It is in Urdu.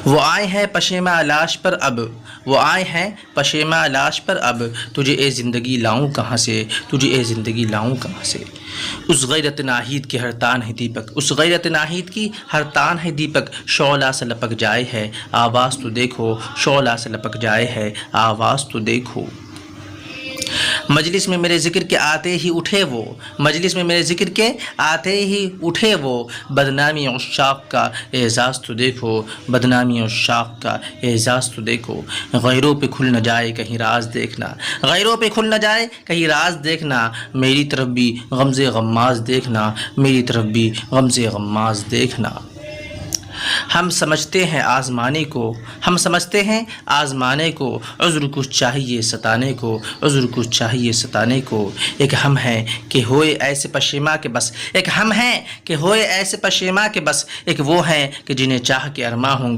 وہ آئے ہیں پشیماں لاش پر اب، وہ آئے ہیں پشیماں لاش پر اب، تجھے اے زندگی لاؤں کہاں سے، تجھے اے زندگی لاؤں کہاں سے۔ اس غیرت ناہید کی ہر تان ہے دیپک، اس غیرت ناہید کی ہر تان ہے دیپک، شعلہ سے لپک جائے ہے آواز تو دیکھو، شعلہ سے لپک جائے ہے آواز تو دیکھو۔ مجلس میں میرے ذکر کے آتے ہی اٹھے وہ، مجلس میں میرے ذکر کے آتے ہی اٹھے وہ، بدنامی عشاق کا اعزاز تو دیکھو، بدنامی عشاق کا اعزاز تو دیکھو۔ غیروں پہ کھل نہ جائے کہیں راز دیکھنا، غیروں پہ کھل نہ جائے کہیں راز دیکھنا، میری طرف بھی غمز غماز دیکھنا، میری طرف بھی غمز غماز دیکھنا۔ ہم سمجھتے ہیں آزمانے کو، ہم سمجھتے ہیں آزمانے کو، عذر کچھ چاہیے ستانے کو، عذر کچھ چاہیے ستانے کو۔ ایک ہم ہیں کہ ہوئے ایسے پشیماں کہ بس، ایک ہم ہیں کہ ہوئے ایسے پشیماں کہ بس، ایک وہ ہیں کہ جنہیں چاہ کے ارماں ہوں گے۔